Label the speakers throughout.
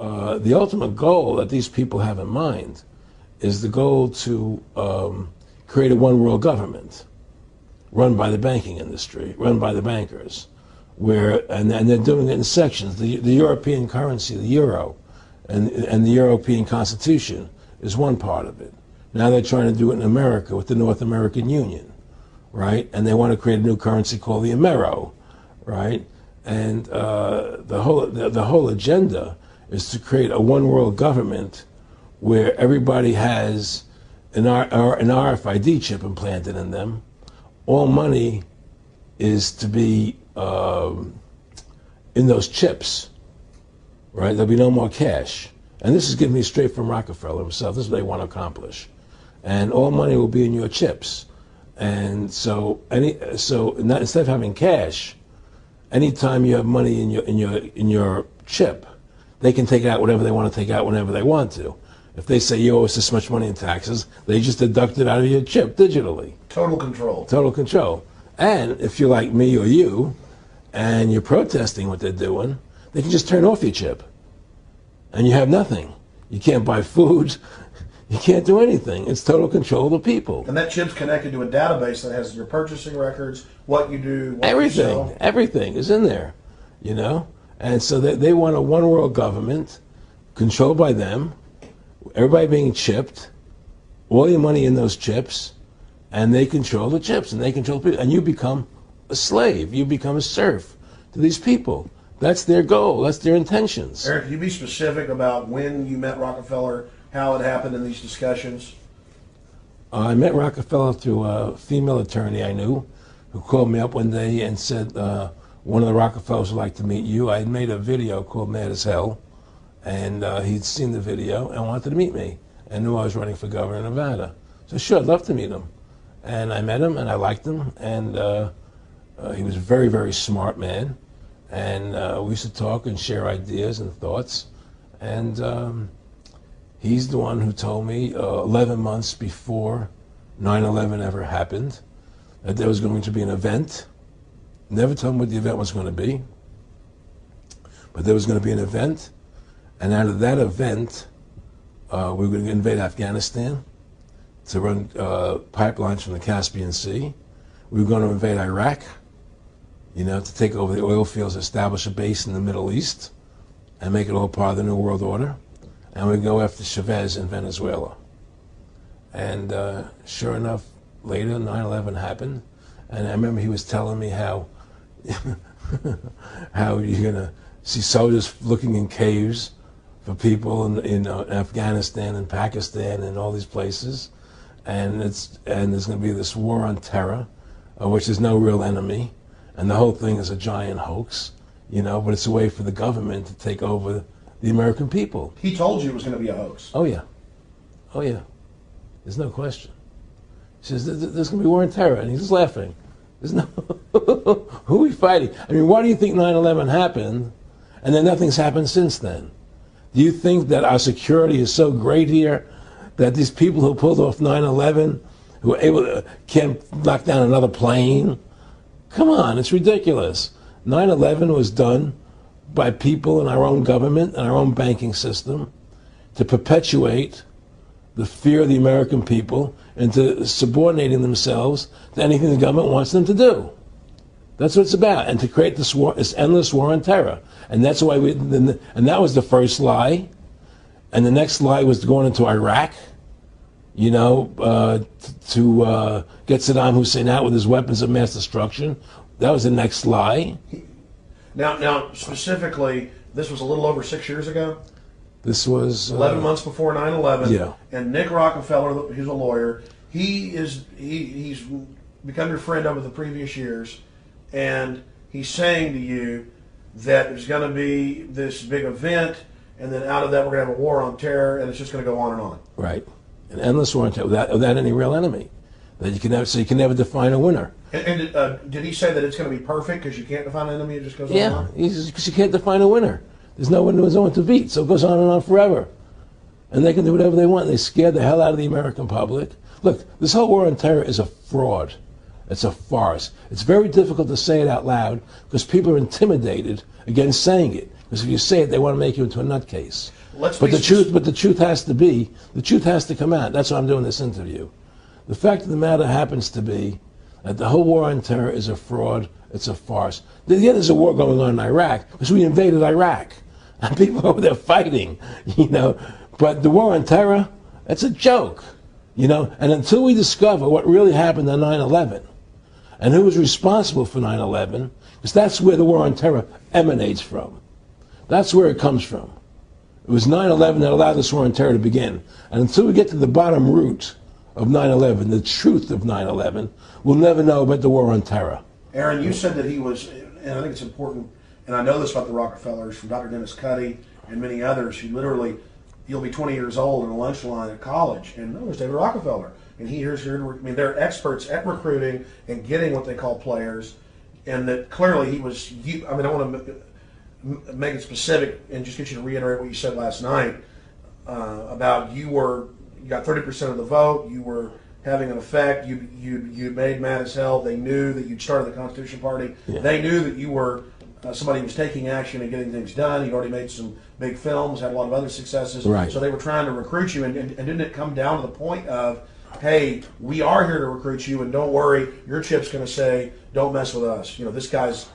Speaker 1: the ultimate goal that these people have in mind is the goal to create a one-world government run by the banking industry, run by the bankers, and they're doing it in sections. The European currency, the euro, and the European Constitution is one part of it. Now they're trying to do it in America with the North American Union, right? And they want to create a new currency called the Amero, right? And the whole agenda is to create a one-world government where everybody has an RFID chip implanted in them. All money is to be in those chips, right? There'll be no more cash. And this is giving me straight from Rockefeller himself. This is what they want to accomplish. And all money will be in your chips. And so instead of having cash, anytime you have money in your chip, they can take out whatever they want to take out whenever they want to. If they say you owe us this much money in taxes, they just deduct it out of your chip digitally.
Speaker 2: Total control.
Speaker 1: Total control. And if you're like me or you, and you're protesting what they're doing, they can just turn off your chip. And you have nothing. You can't buy food. You can't do anything. It's total control of the people.
Speaker 2: And that chip's connected to a database that has your purchasing records, what you do, what
Speaker 1: everything,
Speaker 2: you sell.
Speaker 1: Everything is in there, you know? And so they want a one-world government controlled by them, everybody being chipped, all your money in those chips, and they control the chips, and they control people. And you become a slave. You become a serf to these people. That's their goal. That's their intentions.
Speaker 2: Eric, can you be specific about when you met Rockefeller, how it happened in these discussions?
Speaker 1: I met Rockefeller through a female attorney I knew who called me up one day and said, one of the Rockefellers would like to meet you. I had made a video called Mad as Hell, and he'd seen the video and wanted to meet me and knew I was running for governor of Nevada. So sure, I'd love to meet him. And I met him and I liked him, and he was a very, very smart man. And we used to talk and share ideas and thoughts. And he's the one who told me 11 months before 9/11 ever happened that there was going to be an event. Never told me what the event was going to be, but there was going to be an event. And out of that event, we were going to invade Afghanistan to run pipelines from the Caspian Sea. We were going to invade Iraq, you know, to take over the oil fields, establish a base in the Middle East, and make it all part of the New World Order. And we'd go after Chavez in Venezuela. And sure enough, later 9/11 happened. And I remember he was telling me how how you're going to see soldiers looking in caves for people in Afghanistan and Pakistan and all these places. And there's going to be this war on terror, which is no real enemy. And the whole thing is a giant hoax, you know, but it's a way for the government to take over the American people.
Speaker 2: He told you it was going to be a hoax.
Speaker 1: Oh, yeah. Oh, yeah. There's no question. He says, there's going to be war on terror. And he's just laughing. There's no... Who are we fighting? I mean, why do you think 9/11 happened and then nothing's happened since then? Do you think that our security is so great here that these people who pulled off 9/11, who were able to, can't knock down another plane? Come on, it's ridiculous. 9/11 was done by people in our own government and our own banking system to perpetuate the fear of the American people into subordinating themselves to anything the government wants them to do. That's what it's about, and to create this war, this endless war on terror. And that's why and that was the first lie. And the next lie was going into Iraq, you know, to get Saddam Hussein out with his weapons of mass destruction. That was the next lie.
Speaker 2: Now, specifically, this was a little over 6 years ago?
Speaker 1: This was
Speaker 2: 11 months before 9/11.
Speaker 1: Yeah.
Speaker 2: And Nick Rockefeller, who's a lawyer, he's become your friend over the previous years, and he's saying to you that there's going to be this big event, and then out of that we're going to have a war on terror, and it's just going to go on and on. Right.
Speaker 1: An endless war on terror without any real enemy. That you can never, so you can never define a winner.
Speaker 2: And did he say that it's going to be perfect because you can't define an enemy? It just goes on
Speaker 1: and on?
Speaker 2: Yeah,
Speaker 1: because you can't define a winner. There's no one to beat, so it goes on and on forever. And they can do whatever they want. They scare the hell out of the American public. Look, this whole war on terror is a fraud. It's a farce. It's very difficult to say it out loud because people are intimidated against saying it. Because if you say it, they want to make you into a nutcase.
Speaker 2: Let's
Speaker 1: But
Speaker 2: be
Speaker 1: the truth has to come out. That's why I'm doing this interview. The fact of the matter happens to be that the whole war on terror is a fraud. It's a farce. Yeah, there's a war going on in Iraq because we invaded Iraq. And people over there fighting, you know. But the war on terror, it's a joke, you know. And until we discover what really happened on 9/11 and who was responsible for 9/11, because that's where the war on terror emanates from. That's where it comes from. It was 9/11 that allowed this war on terror to begin. And until we get to the bottom root of 9/11, the truth of 9/11, we'll never know about the war on terror.
Speaker 2: Aaron, you said that he was, and I think it's important, and I know this about the Rockefellers from Dr. Dennis Cuddy and many others who literally, you'll be 20 years old in a lunch line at college, and there's David Rockefeller. And they're experts at recruiting and getting what they call players, and that clearly he was, I want to make it specific and just get you to reiterate what you said last night about you got 30% of the vote, you were having an effect, you made mad as hell, they knew that you'd started the Constitution Party, they knew that you were somebody who was taking action and getting things done, you'd already made some big films, had a lot of other successes,
Speaker 1: right.
Speaker 2: So they were trying to recruit you, and didn't it come down to the point of, hey, we are here to recruit you, and don't worry, your chip's going to say, don't mess with us, you know, this guy's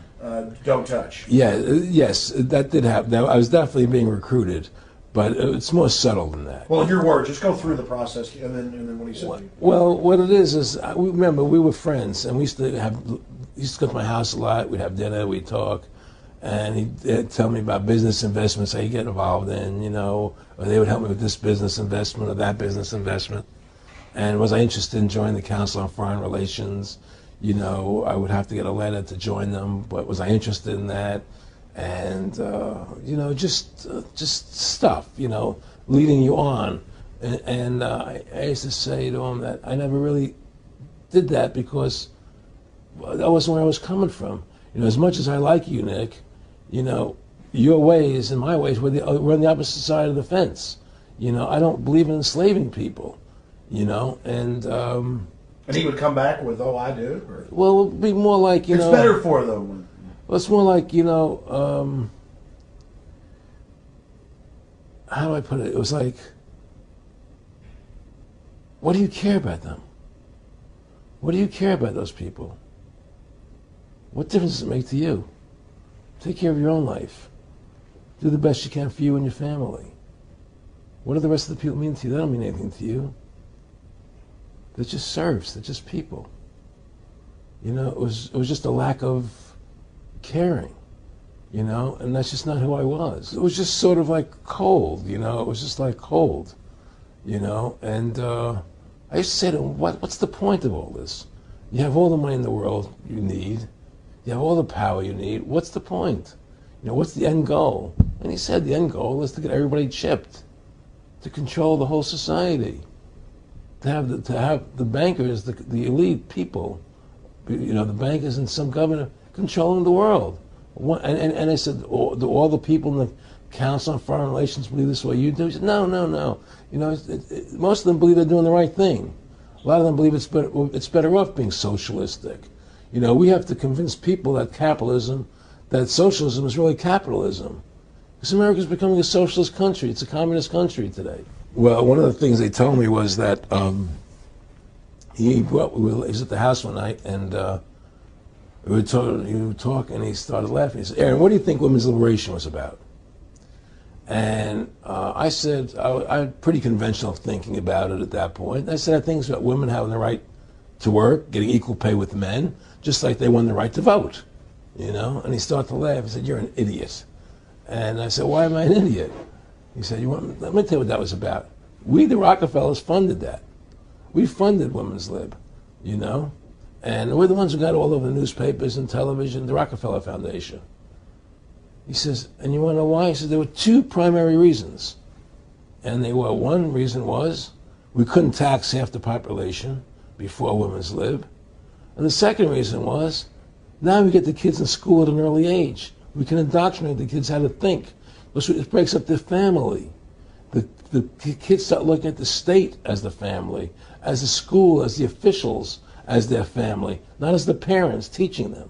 Speaker 2: don't touch.
Speaker 1: Yeah, yes, that did happen. I was definitely being recruited, but it's more subtle than that.
Speaker 2: Well, in your words, just go through the process, and then what he said.
Speaker 1: Well, what it is remember we were friends, and we used to go to my house a lot. We'd have dinner, we'd talk, and he'd tell me about business investments I get involved in, you know, or they would help me with this business investment or that business investment. And was I interested in joining the Council on Foreign Relations? You know, I would have to get a letter to join them, but was I interested in that? And, you know, just stuff, you know, leading you on. And I used to say to him that I never really did that because that wasn't where I was coming from. You know, as much as I like you, Nick, you know, your ways and my ways, we're on the opposite side of the fence. You know, I don't believe in enslaving people, you know, and
Speaker 2: he would come back with, oh, I do? Or?
Speaker 1: Well, it would be more like, you know.
Speaker 2: It's better for them.
Speaker 1: Well, it's more like, you know, how do I put it? It was like, what do you care about them? What do you care about those people? What difference does it make to you? Take care of your own life. Do the best you can for you and your family. What do the rest of the people mean to you? They don't mean anything to you. They're just serfs. They're just people. You know, it was just a lack of caring, you know, and that's just not who I was. It was just sort of like cold, you know. It was just like cold, you know. And I used to say to him, what's the point of all this? You have all the money in the world you need. You have all the power you need. What's the point? You know, what's the end goal? And he said the end goal is to get everybody chipped, to control the whole society. To have the bankers, the elite people, you know, the bankers and some governor controlling the world. And I said, do all the people in the Council on Foreign Relations believe this way you do? He said, no. You know, most of them believe they're doing the right thing. A lot of them believe it's better off being socialistic. You know, we have to convince people that socialism is really capitalism. Because America's becoming a socialist country. It's a communist country today. Well, one of the things they told me was that he was at the house one night, and he would talk, and he started laughing. He said, Aaron, what do you think women's liberation was about? And I said, I had pretty conventional thinking about it at that point. I said, I think it's about women having the right to work, getting equal pay with men, just like they won the right to vote, you know? And he started to laugh. He said, you're an idiot. And I said, why am I an idiot? He said, let me tell you what that was about. We, the Rockefellers, funded that. We funded Women's Lib, you know? And we're the ones who got all over the newspapers and television, the Rockefeller Foundation. He says, and you want to know why? He said, there were two primary reasons. And they were, one reason was we couldn't tax half the population before Women's Lib. And the second reason was, now we get the kids in school at an early age. We can indoctrinate the kids how to think. It breaks up their family. The kids start looking at the state as the family, as the school, as the officials, as their family, not as the parents teaching them.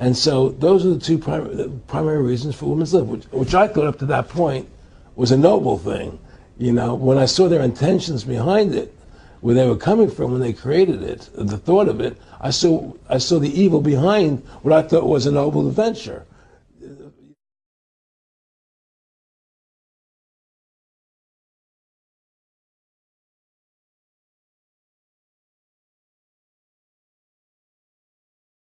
Speaker 1: And so those are the two primary reasons for women's lib, which I thought up to that point was a noble thing. You know, when I saw their intentions behind it, where they were coming from when they created it, the thought of it, I saw the evil behind what I thought was a noble adventure.